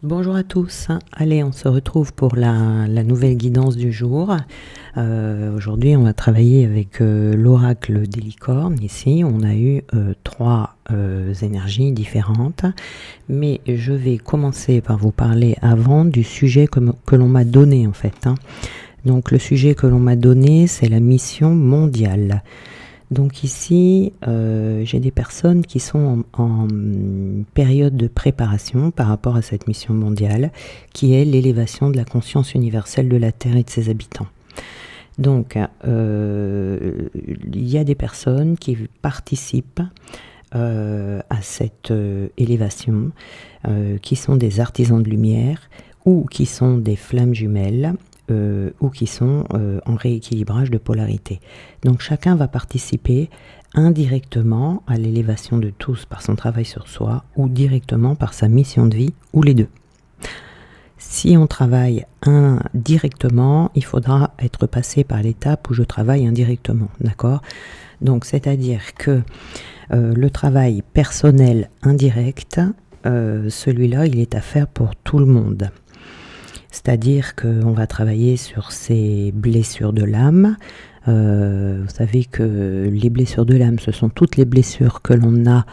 Bonjour à tous. Allez, on se retrouve pour la nouvelle guidance du jour. Aujourd'hui, on va travailler avec l'oracle des licornes. Ici, on a eu trois énergies différentes. Mais je vais commencer par vous parler avant du sujet que l'on m'a donné en fait. Donc le sujet que l'on m'a donné, c'est la mission mondiale. Donc ici, j'ai des personnes qui sont en période de préparation par rapport à cette mission mondiale, qui est l'élévation de la conscience universelle de la Terre et de ses habitants. Donc, il y a des personnes qui participent à cette élévation, qui sont des artisans de lumière ou qui sont des flammes jumelles, ou qui sont en rééquilibrage de polarité. Donc chacun va participer indirectement à l'élévation de tous par son travail sur soi ou directement par sa mission de vie, ou les deux. Si on travaille indirectement, il faudra être passé par l'étape où je travaille indirectement, d'accord ? Donc c'est-à-dire que le travail personnel indirect, celui-là, il est à faire pour tout le monde. C'est-à-dire qu'on va travailler sur ces blessures de l'âme. Vous savez que les blessures de l'âme, ce sont toutes les blessures que l'on a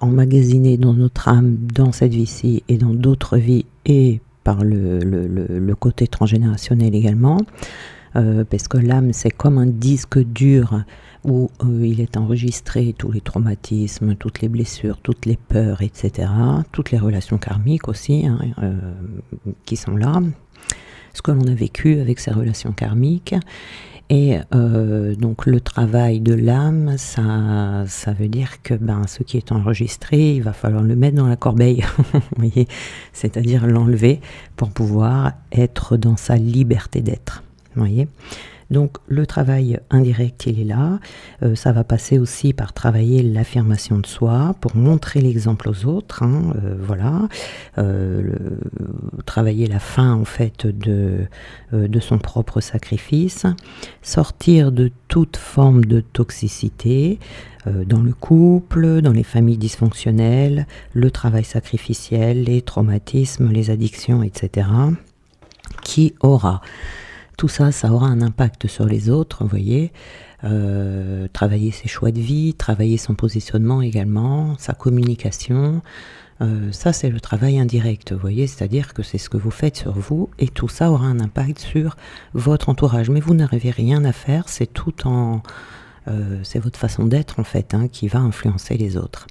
emmagasinées dans notre âme, dans cette vie-ci et dans d'autres vies, et par le côté transgénérationnel également. Parce que l'âme, c'est comme un disque dur où il est enregistré tous les traumatismes, toutes les blessures, toutes les peurs, etc. Toutes les relations karmiques aussi, qui sont là. Ce que l'on a vécu avec ces relations karmiques. Et donc le travail de l'âme, ça veut dire que ce qui est enregistré, il va falloir le mettre dans la corbeille, vous voyez, c'est-à-dire l'enlever pour pouvoir être dans sa liberté d'être. Vous voyez ? Donc le travail indirect, il est là. Ça va passer aussi par travailler l'affirmation de soi pour montrer l'exemple aux autres. Voilà. Travailler la fin en fait de son propre sacrifice. Sortir de toute forme de toxicité dans le couple, dans les familles dysfonctionnelles, le travail sacrificiel, les traumatismes, les addictions, etc. Qui aura... Tout ça, ça aura un impact sur les autres, vous voyez. Travailler ses choix de vie, travailler son positionnement également, sa communication. Ça, c'est le travail indirect, vous voyez. C'est-à-dire que c'est ce que vous faites sur vous et tout ça aura un impact sur votre entourage. Mais vous n'avez rien à faire, c'est c'est votre façon d'être en fait qui va influencer les autres.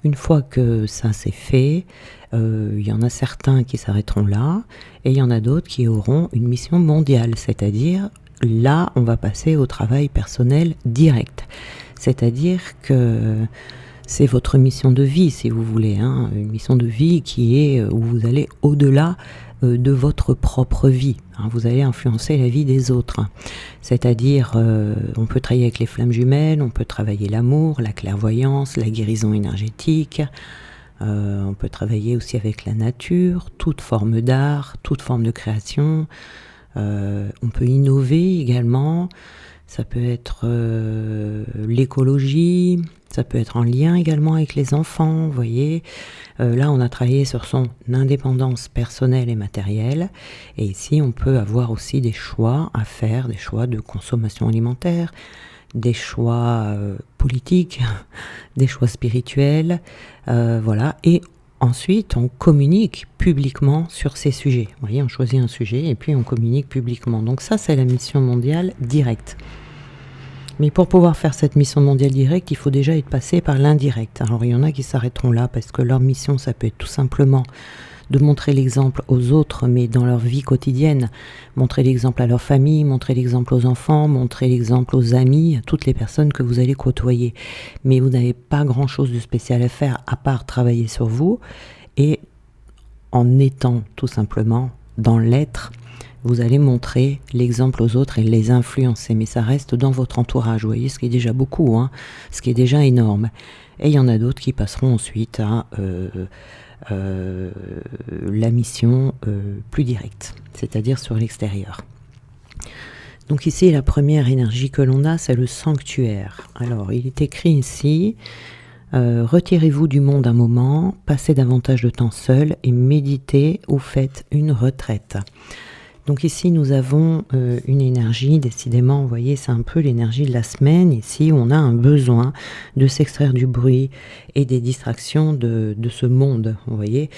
Une fois que ça c'est fait, il y en a certains qui s'arrêteront là, et il y en a d'autres qui auront une mission mondiale, c'est-à-dire là on va passer au travail personnel direct. C'est-à-dire que c'est votre mission de vie, si vous voulez, une mission de vie qui est où vous allez au-delà de votre propre vie. Vous allez influencer la vie des autres. C'est-à-dire, on peut travailler avec les flammes jumelles, on peut travailler l'amour, la clairvoyance, la guérison énergétique. On peut travailler aussi avec la nature, toute forme d'art, toute forme de création. On peut innover également. Ça peut être l'écologie, ça peut être en lien également avec les enfants, vous voyez. Là, on a travaillé sur son indépendance personnelle et matérielle. Et ici, on peut avoir aussi des choix à faire, des choix de consommation alimentaire, des choix politiques, des choix spirituels, voilà. Et ensuite, on communique publiquement sur ces sujets. Vous voyez, on choisit un sujet et puis on communique publiquement. Donc ça, c'est la mission mondiale directe. Mais pour pouvoir faire cette mission mondiale directe, il faut déjà être passé par l'indirect. Alors il y en a qui s'arrêteront là parce que leur mission, ça peut être tout simplement de montrer l'exemple aux autres, mais dans leur vie quotidienne. Montrer l'exemple à leur famille, montrer l'exemple aux enfants, montrer l'exemple aux amis, à toutes les personnes que vous allez côtoyer. Mais vous n'avez pas grand-chose de spécial à faire à part travailler sur vous et en étant tout simplement dans l'être, vous allez montrer l'exemple aux autres et les influencer, mais ça reste dans votre entourage, vous voyez, ce qui est déjà beaucoup, ce qui est déjà énorme. Et il y en a d'autres qui passeront ensuite à la mission plus directe, c'est-à-dire sur l'extérieur. Donc ici, la première énergie que l'on a, c'est le sanctuaire. Alors, il est écrit ici, Retirez-vous du monde un moment, passez davantage de temps seul et méditez ou faites une retraite. Donc ici nous avons une énergie, décidément, vous voyez, c'est un peu l'énergie de la semaine. Ici on a un besoin de s'extraire du bruit et des distractions de ce monde, vous voyez,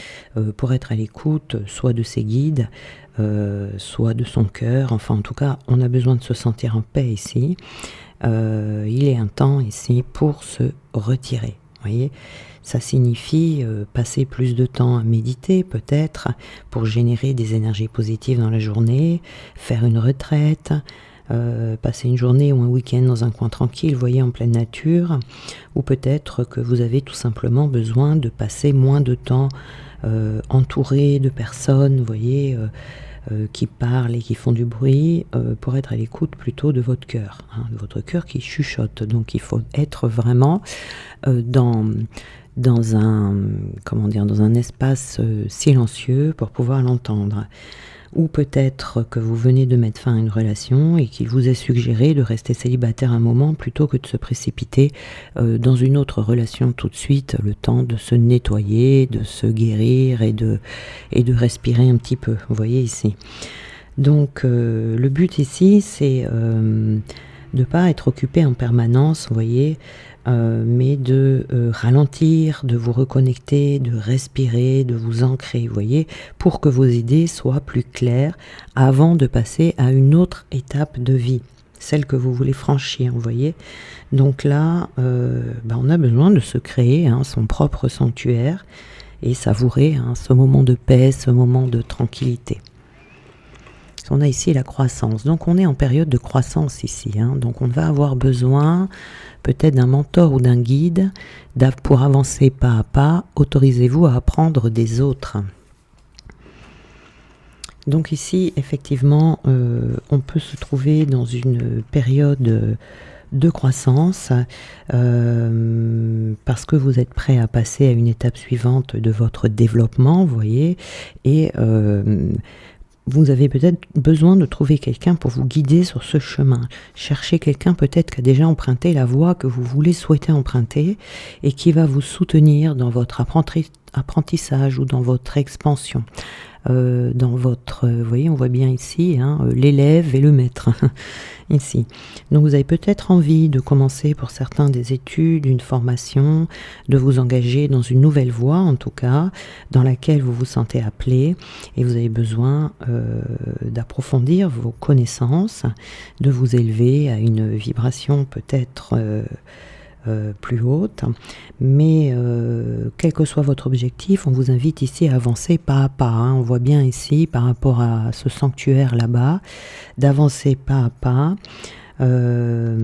pour être à l'écoute soit de ses guides, soit de son cœur. Enfin en tout cas on a besoin de se sentir en paix ici. Il est un temps ici pour se retirer, vous voyez. Ça signifie passer plus de temps à méditer peut-être pour générer des énergies positives dans la journée, faire une retraite, passer une journée ou un week-end dans un coin tranquille, vous voyez, en pleine nature, ou peut-être que vous avez tout simplement besoin de passer moins de temps entouré de personnes, vous voyez, qui parlent et qui font du bruit, pour être à l'écoute plutôt de votre cœur, hein, de votre cœur qui chuchote. Donc il faut être vraiment dans un espace silencieux pour pouvoir l'entendre. Ou peut-être que vous venez de mettre fin à une relation et qu'il vous est suggéré de rester célibataire un moment plutôt que de se précipiter dans une autre relation tout de suite, le temps de se nettoyer, de se guérir et de respirer un petit peu, vous voyez ici. Donc le but ici c'est de ne pas être occupé en permanence, vous voyez, mais de ralentir, de vous reconnecter, de respirer, de vous ancrer, vous voyez, pour que vos idées soient plus claires avant de passer à une autre étape de vie, celle que vous voulez franchir, vous voyez. Donc là, on a besoin de se créer son propre sanctuaire et savourer ce moment de paix, ce moment de tranquillité. On a ici la croissance, donc on est en période de croissance ici, donc on va avoir besoin peut-être d'un mentor ou d'un guide pour avancer pas à pas. Autorisez-vous à apprendre des autres. Donc ici effectivement on peut se trouver dans une période de croissance parce que vous êtes prêt à passer à une étape suivante de votre développement, vous voyez, et vous avez peut-être besoin de trouver quelqu'un pour vous guider sur ce chemin. Cherchez quelqu'un peut-être qui a déjà emprunté la voie que vous souhaitez emprunter et qui va vous soutenir dans votre apprentissage ou dans votre expansion. Dans votre, vous voyez, on voit bien ici l'élève et le maître ici. Donc vous avez peut-être envie de commencer pour certains des études, une formation, de vous engager dans une nouvelle voie en tout cas, dans laquelle vous vous sentez appelé et vous avez besoin d'approfondir vos connaissances, de vous élever à une vibration peut-être plus haute, mais quel que soit votre objectif, on vous invite ici à avancer pas à pas. On voit bien ici, par rapport à ce sanctuaire là-bas, d'avancer pas à pas, de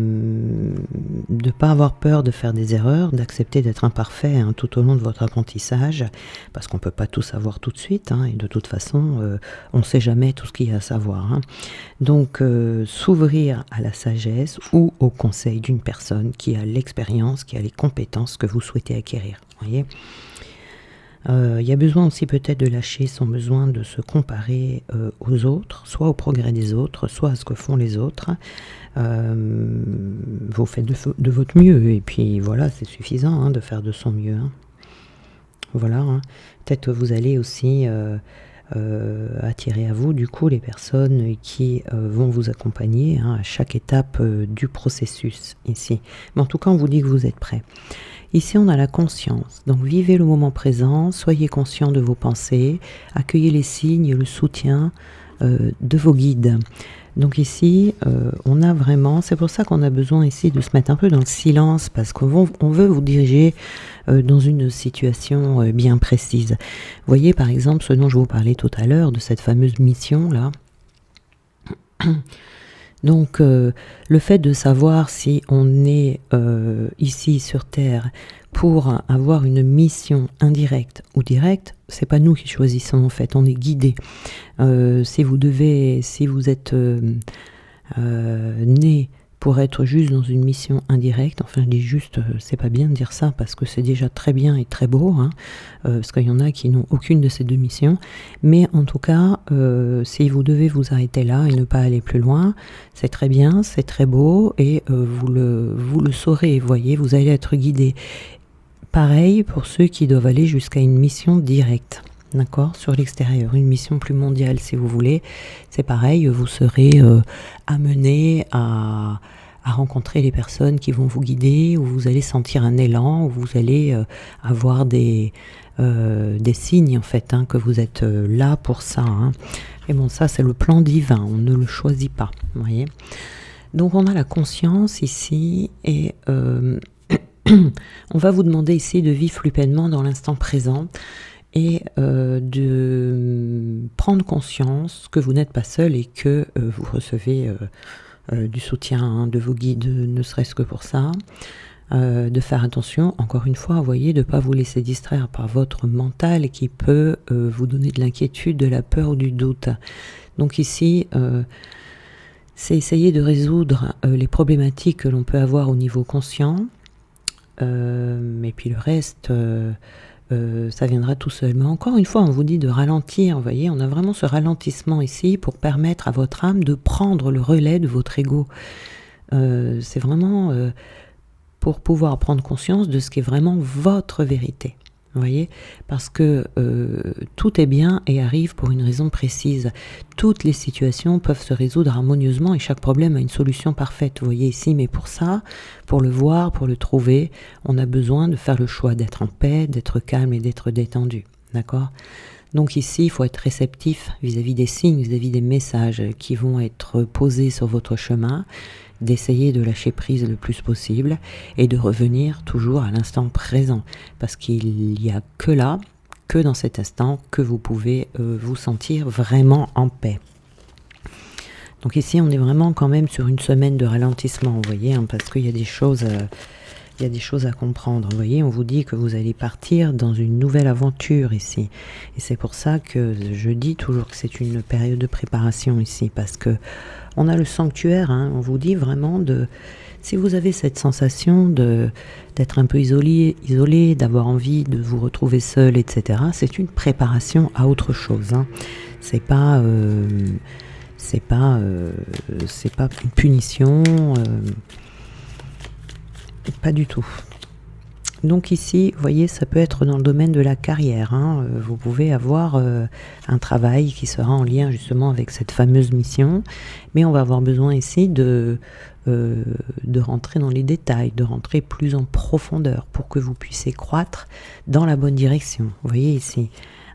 ne pas avoir peur de faire des erreurs, d'accepter d'être imparfait tout au long de votre apprentissage, parce qu'on ne peut pas tout savoir tout de suite, et de toute façon, on ne sait jamais tout ce qu'il y a à savoir. Donc, s'ouvrir à la sagesse ou au conseil d'une personne qui a l'expérience, qui a les compétences que vous souhaitez acquérir. Voyez. Il y a besoin aussi peut-être de lâcher son besoin de se comparer aux autres, soit au progrès des autres, soit à ce que font les autres. Vous faites de votre mieux et puis voilà, c'est suffisant de faire de son mieux. Voilà, peut-être que vous allez aussi attirer à vous du coup les personnes qui vont vous accompagner à chaque étape du processus ici. Mais en tout cas, on vous dit que vous êtes prêts. Ici, on a la conscience. Donc, vivez le moment présent, soyez conscient de vos pensées, accueillez les signes et le soutien de vos guides. Donc ici, on a vraiment, c'est pour ça qu'on a besoin ici de se mettre un peu dans le silence, parce qu'on veut vous diriger dans une situation bien précise. Vous voyez par exemple ce dont je vous parlais tout à l'heure, de cette fameuse mission-là. Donc le fait de savoir si on est ici sur Terre pour avoir une mission indirecte ou directe, c'est pas nous qui choisissons en fait, on est guidé. Si vous êtes né pour être juste dans une mission indirecte, enfin je dis juste, c'est pas bien de dire ça parce que c'est déjà très bien et très beau, parce qu'il y en a qui n'ont aucune de ces deux missions, mais en tout cas, si vous devez vous arrêter là et ne pas aller plus loin, c'est très bien, c'est très beau et vous le saurez, voyez, vous allez être guidé. pareil pour ceux qui doivent aller jusqu'à une mission directe. D'accord, sur l'extérieur, une mission plus mondiale si vous voulez, c'est pareil, vous serez amené à rencontrer les personnes qui vont vous guider, où vous allez sentir un élan, où vous allez avoir des signes en fait, que vous êtes là pour ça. Et bon, ça c'est le plan divin, on ne le choisit pas, vous voyez. Donc on a la conscience ici et on va vous demander ici de vivre plus pleinement dans l'instant présent et de prendre conscience que vous n'êtes pas seul et que vous recevez du soutien de vos guides, ne serait-ce que pour ça. De faire attention, encore une fois, vous voyez, de ne pas vous laisser distraire par votre mental qui peut vous donner de l'inquiétude, de la peur ou du doute. Donc ici, c'est essayer de résoudre les problématiques que l'on peut avoir au niveau conscient, et puis le reste... ça viendra tout seul. Mais encore une fois, on vous dit de ralentir, vous voyez, on a vraiment ce ralentissement ici pour permettre à votre âme de prendre le relais de votre ego. C'est vraiment pour pouvoir prendre conscience de ce qui est vraiment votre vérité. Vous voyez, parce que tout est bien et arrive pour une raison précise. Toutes les situations peuvent se résoudre harmonieusement et chaque problème a une solution parfaite. Vous voyez ici, mais pour ça, pour le voir, pour le trouver, on a besoin de faire le choix d'être en paix, d'être calme et d'être détendu. D'accord ? Donc ici, il faut être réceptif vis-à-vis des signes, vis-à-vis des messages qui vont être posés sur votre chemin, d'essayer de lâcher prise le plus possible et de revenir toujours à l'instant présent. Parce qu'il n'y a que là, que dans cet instant, que vous pouvez vous sentir vraiment en paix. Donc ici, on est vraiment quand même sur une semaine de ralentissement, vous voyez, parce qu'il y a des choses... il y a des choses à comprendre. Vous voyez, on vous dit que vous allez partir dans une nouvelle aventure ici. Et c'est pour ça que je dis toujours que c'est une période de préparation ici. Parce que on a le sanctuaire, on vous dit vraiment de... Si vous avez cette sensation d'être un peu isolé, d'avoir envie de vous retrouver seul, etc., c'est une préparation à autre chose. C'est pas une punition... Pas du tout. Donc ici, vous voyez, ça peut être dans le domaine de la carrière. Vous pouvez avoir un travail qui sera en lien justement avec cette fameuse mission, mais on va avoir besoin ici de rentrer dans les détails, de rentrer plus en profondeur pour que vous puissiez croître dans la bonne direction. Vous voyez ici.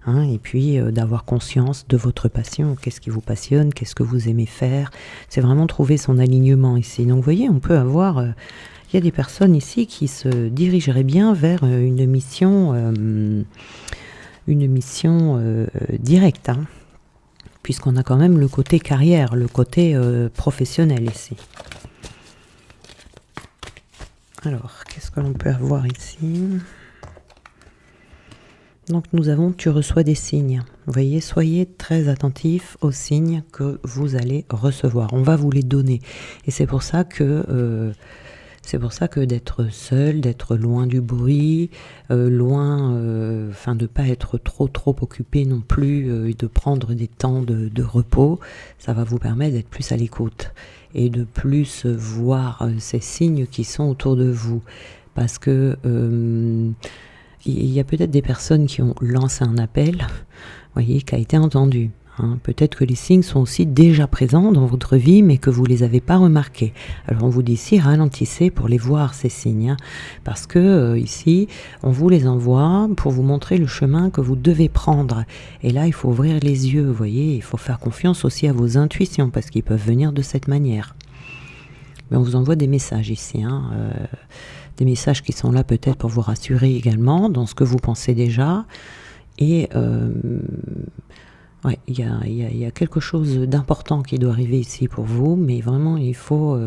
Et puis d'avoir conscience de votre passion, qu'est-ce qui vous passionne, qu'est-ce que vous aimez faire. C'est vraiment trouver son alignement ici. Donc vous voyez, on peut avoir... il y a des personnes ici qui se dirigeraient bien vers une mission directe, puisqu'on a quand même le côté carrière, le côté professionnel ici. Alors, qu'est-ce que l'on peut avoir ici ? Donc nous avons « tu reçois des signes ». Vous voyez, soyez très attentifs aux signes que vous allez recevoir. On va vous les donner. Et c'est pour ça que d'être seul, d'être loin du bruit, de ne pas être trop occupé non plus, et de prendre des temps de repos, ça va vous permettre d'être plus à l'écoute et de plus voir ces signes qui sont autour de vous. Parce que il y a peut-être des personnes qui ont lancé un appel, voyez, qui a été entendu. Peut-être que les signes sont aussi déjà présents dans votre vie, mais que vous ne les avez pas remarqués. Alors on vous dit ici, ralentissez pour les voir, ces signes, parce que ici, on vous les envoie pour vous montrer le chemin que vous devez prendre. Et là, il faut ouvrir les yeux, vous voyez, il faut faire confiance aussi à vos intuitions, parce qu'ils peuvent venir de cette manière. Mais on vous envoie des messages ici, des messages qui sont là peut-être pour vous rassurer également dans ce que vous pensez déjà. Et il y a quelque chose d'important qui doit arriver ici pour vous, mais vraiment il faut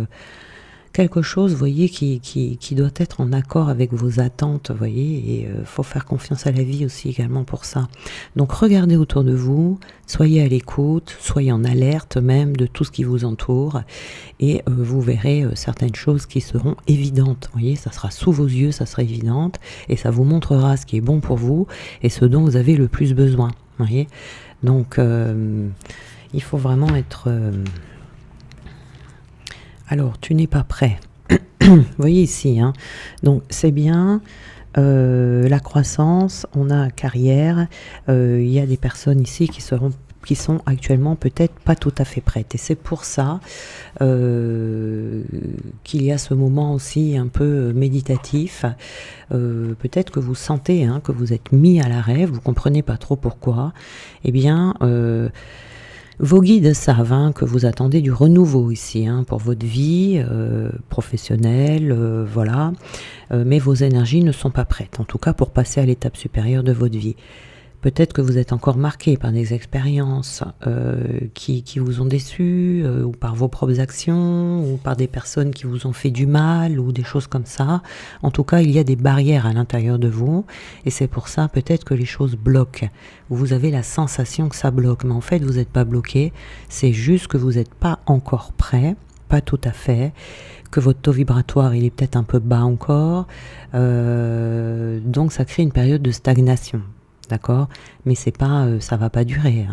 quelque chose, vous voyez, qui doit être en accord avec vos attentes, vous voyez, et faut faire confiance à la vie aussi également pour ça. Donc regardez autour de vous, soyez à l'écoute, soyez en alerte même de tout ce qui vous entoure, et vous verrez certaines choses qui seront évidentes, vous voyez, ça sera sous vos yeux, ça sera évidente, et ça vous montrera ce qui est bon pour vous, et ce dont vous avez le plus besoin, vous voyez. Donc il faut vraiment être... Alors, tu n'es pas prêt. Vous voyez ici, donc c'est bien, La croissance, on a carrière, il y a des personnes ici qui sont actuellement peut-être pas tout à fait prêtes. Et c'est pour ça qu'il y a ce moment aussi un peu méditatif. Peut-être que vous sentez que vous êtes mis à l'arrêt, vous comprenez pas trop pourquoi. Eh bien, vos guides savent que vous attendez du renouveau ici pour votre vie professionnelle, voilà. Mais vos énergies ne sont pas prêtes, en tout cas pour passer à l'étape supérieure de votre vie. Peut-être que vous êtes encore marqué par des expériences qui vous ont déçu, ou par vos propres actions, ou par des personnes qui vous ont fait du mal, ou des choses comme ça. En tout cas, il y a des barrières à l'intérieur de vous, et c'est pour ça peut-être que les choses bloquent. Vous avez la sensation que ça bloque, mais en fait, vous n'êtes pas bloqué. C'est juste que vous n'êtes pas encore prêt, pas tout à fait, que votre taux vibratoire il est peut-être un peu bas encore, donc ça crée une période de stagnation. D'accord, mais c'est pas, ça va pas durer.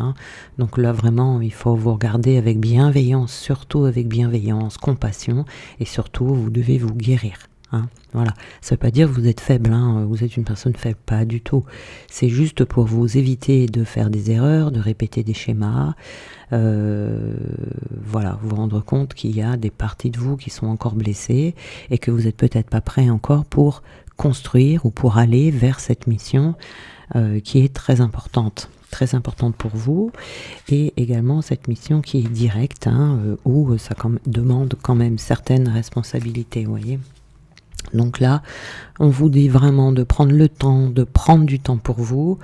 Donc là vraiment, il faut vous regarder avec bienveillance, surtout avec bienveillance, compassion, et surtout vous devez vous guérir. Voilà, ça veut pas dire que vous êtes faible, vous êtes une personne faible, pas du tout. C'est juste pour vous éviter de faire des erreurs, de répéter des schémas. Voilà, vous rendre compte qu'il y a des parties de vous qui sont encore blessées et que vous êtes peut-être pas prêt encore pour construire ou pour aller vers cette mission qui est très importante pour vous, et également cette mission qui est directe, où ça demande quand même certaines responsabilités, vous voyez. Donc là, on vous dit vraiment de prendre le temps, de prendre du temps pour vous,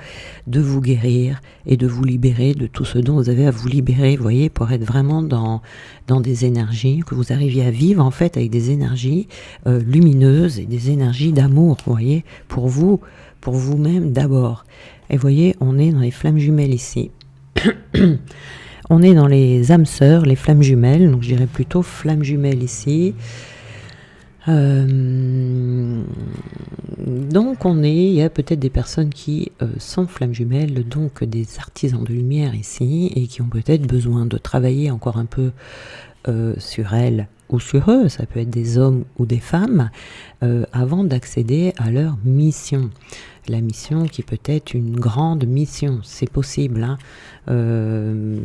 de vous guérir et de vous libérer de tout ce dont vous avez à vous libérer, vous voyez, pour être vraiment dans des énergies, que vous arriviez à vivre en fait avec des énergies lumineuses et des énergies d'amour, vous voyez, pour vous-même d'abord. Et vous voyez, on est dans les flammes jumelles ici. On est dans les âmes sœurs, les flammes jumelles, donc je dirais plutôt flammes jumelles ici. Donc il y a peut-être des personnes qui sont flammes jumelles, donc des artisans de lumière ici, et qui ont peut-être besoin de travailler encore un peu sur elles ou sur eux, ça peut être des hommes ou des femmes, avant d'accéder à leur mission. La mission qui peut être une grande mission, c'est possible. Dans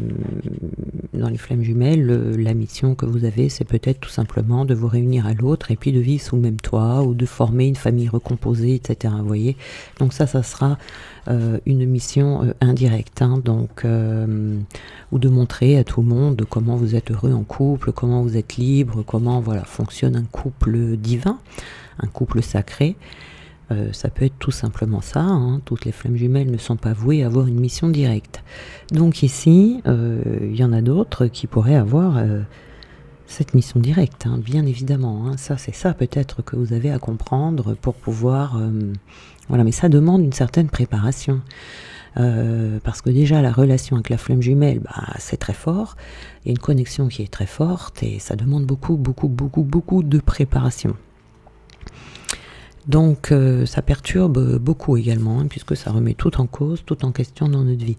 les flammes jumelles, la mission que vous avez, c'est peut-être tout simplement de vous réunir à l'autre et puis de vivre sous le même toit ou de former une famille recomposée, etc. Vous voyez, donc ça sera une mission indirecte, donc ou de montrer à tout le monde comment vous êtes heureux en couple, comment vous êtes libre, comment fonctionne un couple divin, un couple sacré. Ça peut être tout simplement ça, toutes les flammes jumelles ne sont pas vouées à avoir une mission directe. Donc ici, il y en a d'autres qui pourraient avoir cette mission directe, bien évidemment. Ça, c'est ça peut-être que vous avez à comprendre pour pouvoir... mais ça demande une certaine préparation. Parce que déjà la relation avec la flamme jumelle, c'est très fort, il y a une connexion qui est très forte et ça demande beaucoup de préparation. Donc ça perturbe beaucoup également, puisque ça remet tout en cause, tout en question dans notre vie.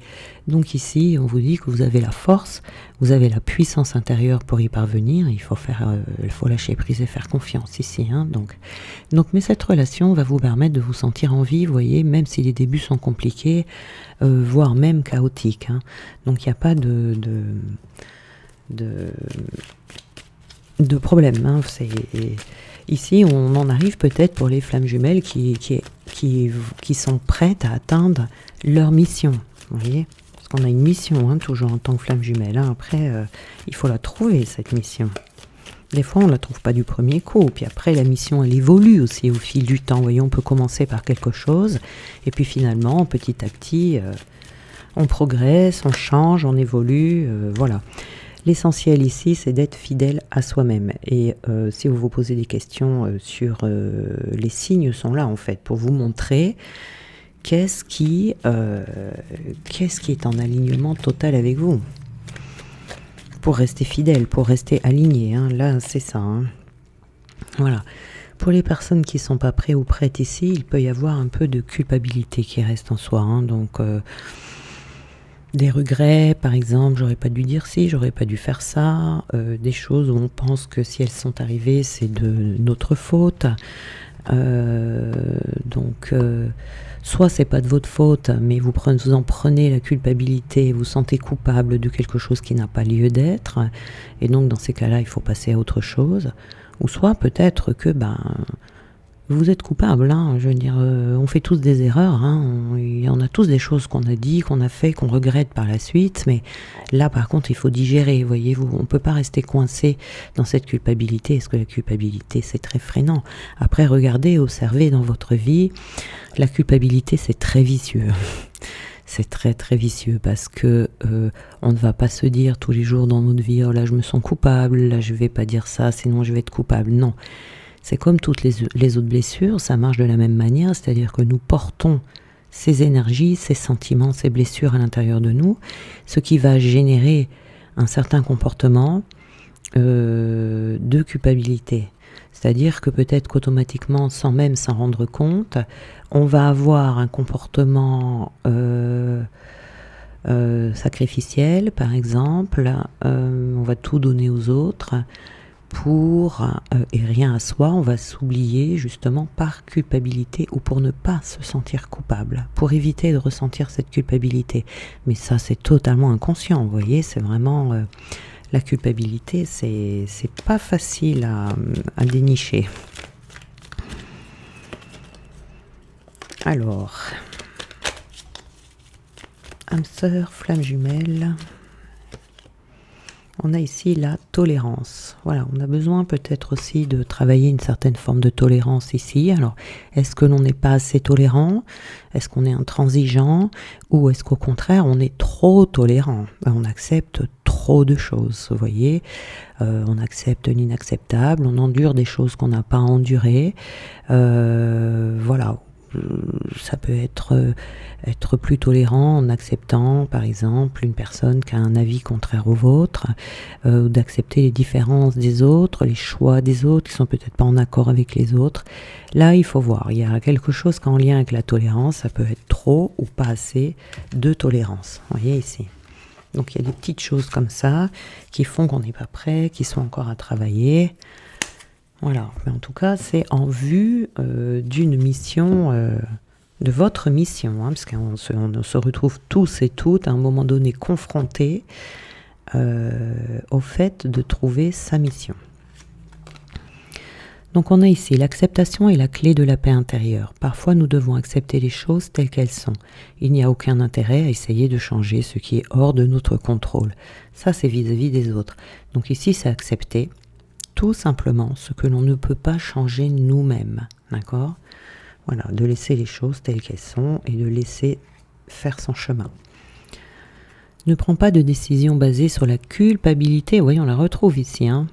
Donc ici, on vous dit que vous avez la force, vous avez la puissance intérieure pour y parvenir. Il faut lâcher prise et faire confiance ici. Donc, mais cette relation va vous permettre de vous sentir en vie, vous voyez, même si les débuts sont compliqués, voire même chaotiques. Donc il n'y a pas de problème. Ici, on en arrive peut-être pour les flammes jumelles qui sont prêtes à atteindre leur mission. Vous voyez, parce qu'on a une mission, toujours en tant que flamme jumelle. Après, il faut la trouver, cette mission. Des fois, on ne la trouve pas du premier coup. Puis après, la mission, elle évolue aussi au fil du temps. Vous voyez, on peut commencer par quelque chose. Et puis finalement, petit à petit, on progresse, on change, on évolue. Voilà. L'essentiel ici, c'est d'être fidèle à soi-même. Et si vous vous posez des questions sur les signes, sont là en fait pour vous montrer qu'est-ce qui est en alignement total avec vous. Pour rester fidèle, pour rester aligné. Là, c'est ça. Voilà. Pour les personnes qui ne sont pas prêtes ou prêtes ici, il peut y avoir un peu de culpabilité qui reste en soi. Donc... des regrets, par exemple, j'aurais pas dû dire ci, j'aurais pas dû faire ça, des choses où on pense que si elles sont arrivées, c'est de notre faute. Donc, soit c'est pas de votre faute, mais vous en prenez la culpabilité, vous sentez coupable de quelque chose qui n'a pas lieu d'être, et donc dans ces cas-là, il faut passer à autre chose. Ou soit peut-être que vous êtes coupable, hein, je veux dire, on fait tous des erreurs, hein, il y en a tous des choses qu'on a dit, qu'on a fait, qu'on regrette par la suite, mais là par contre il faut digérer, voyez-vous, on ne peut pas rester coincé dans cette culpabilité, parce que la culpabilité c'est très freinant. Après regardez, observez dans votre vie, la culpabilité c'est très vicieux. C'est très très vicieux parce que on ne va pas se dire tous les jours dans notre vie, oh là je me sens coupable, là je vais pas dire ça, sinon je vais être coupable, non. C'est comme toutes les autres blessures, ça marche de la même manière, c'est-à-dire que nous portons ces énergies, ces sentiments, ces blessures à l'intérieur de nous, ce qui va générer un certain comportement de culpabilité. C'est-à-dire que peut-être qu'automatiquement, sans même s'en rendre compte, on va avoir un comportement sacrificiel, par exemple, on va tout donner aux autres, et rien à soi, on va s'oublier justement par culpabilité ou pour ne pas se sentir coupable, pour éviter de ressentir cette culpabilité. Mais ça, c'est totalement inconscient, vous voyez, c'est vraiment... la culpabilité, c'est pas facile à dénicher. Alors, âme sœur, flamme jumelle... On a ici la tolérance. Voilà, on a besoin peut-être aussi de travailler une certaine forme de tolérance ici. Alors, est-ce que l'on n'est pas assez tolérant? Est-ce qu'on est intransigeant? Ou est-ce qu'au contraire, on est trop tolérant? On accepte trop de choses, vous voyez. On accepte l'inacceptable, on endure des choses qu'on n'a pas endurées. Voilà. Ça peut être plus tolérant en acceptant par exemple une personne qui a un avis contraire au vôtre, ou d'accepter les différences des autres, les choix des autres qui sont peut-être pas en accord avec les autres. Là il faut voir, il y a quelque chose qui est en lien avec la tolérance, ça peut être trop ou pas assez de tolérance, vous voyez ici. Donc il y a des petites choses comme ça qui font qu'on n'est pas prêt, qui sont encore à travailler. Voilà, mais en tout cas, c'est en vue d'une mission, de votre mission, hein, parce qu'on se retrouve tous et toutes à un moment donné confrontés au fait de trouver sa mission. Donc on a ici l'acceptation est la clé de la paix intérieure. Parfois nous devons accepter les choses telles qu'elles sont. Il n'y a aucun intérêt à essayer de changer ce qui est hors de notre contrôle. Ça c'est vis-à-vis des autres. Donc ici c'est accepter tout simplement ce que l'on ne peut pas changer nous-mêmes, d'accord ? Voilà, de laisser les choses telles qu'elles sont et de laisser faire son chemin. Ne prends pas de décision basée sur la culpabilité, oui, on la retrouve ici, hein,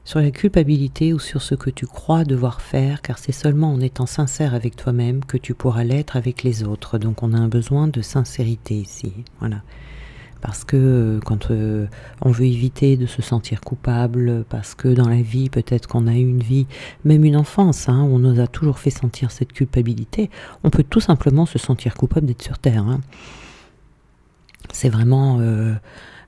sur la culpabilité ou sur ce que tu crois devoir faire, car c'est seulement en étant sincère avec toi-même que tu pourras l'être avec les autres. Donc on a un besoin de sincérité ici, voilà. Parce que quand on veut éviter de se sentir coupable, parce que dans la vie, peut-être qu'on a eu une vie, même une enfance, hein, on nous a toujours fait sentir cette culpabilité, on peut tout simplement se sentir coupable d'être sur Terre. Hein. C'est vraiment,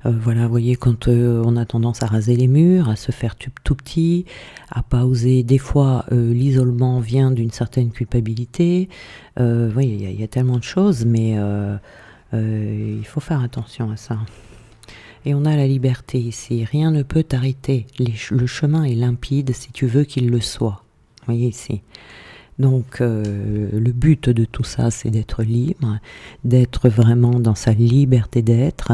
voilà, vous voyez, quand on a tendance à raser les murs, à se faire tout petit, à pas oser, des fois, l'isolement vient d'une certaine culpabilité. Vous voyez, il y a tellement de choses, mais... il faut faire attention à ça. Et on a la liberté ici. Rien ne peut t'arrêter. Le chemin est limpide si tu veux qu'il le soit. Vous voyez ici. Donc le but de tout ça, c'est d'être libre, d'être vraiment dans sa liberté d'être.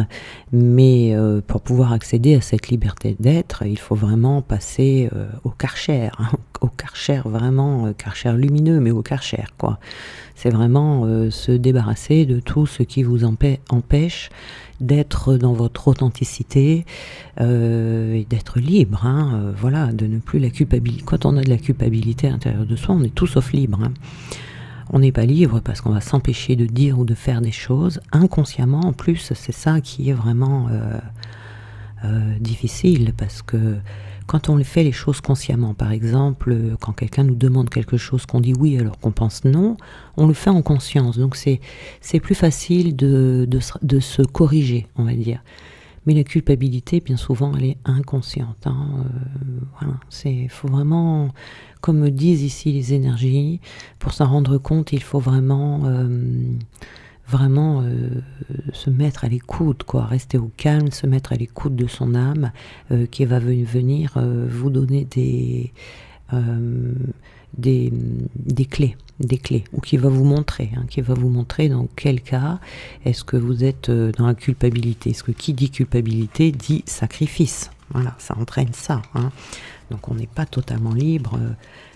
Mais pour pouvoir accéder à cette liberté d'être, il faut vraiment passer au Karcher. Hein, au Karcher, vraiment, Karcher lumineux, mais au Karcher, quoi. C'est vraiment se débarrasser de tout ce qui vous empêche d'être dans votre authenticité et d'être libre, hein, voilà, de ne plus la culpabilité. Quand on a de la culpabilité à l'intérieur de soi, on est tout sauf libre. Hein. On n'est pas libre parce qu'on va s'empêcher de dire ou de faire des choses inconsciemment. En plus, c'est ça qui est vraiment difficile parce que quand on fait les choses consciemment, par exemple, quand quelqu'un nous demande quelque chose, qu'on dit oui alors qu'on pense non, on le fait en conscience. Donc c'est plus facile de se corriger, on va dire. Mais la culpabilité, bien souvent, elle est inconsciente, hein. Voilà, faut vraiment, comme me disent ici les énergies, pour s'en rendre compte, il faut vraiment se mettre à l'écoute, quoi, rester au calme, se mettre à l'écoute de son âme, qui va venir vous donner euh, des, des clés, ou qui va vous montrer, hein, qui va vous montrer dans quel cas est-ce que vous êtes dans la culpabilité. Parce que qui dit culpabilité dit sacrifice. Voilà, ça entraîne ça, hein. Donc on n'est pas totalement libre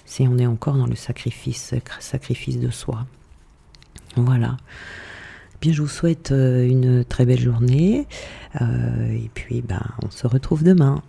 si on est encore dans le sacrifice de soi. Voilà. Bien, je vous souhaite une très belle journée. Et puis, on se retrouve demain.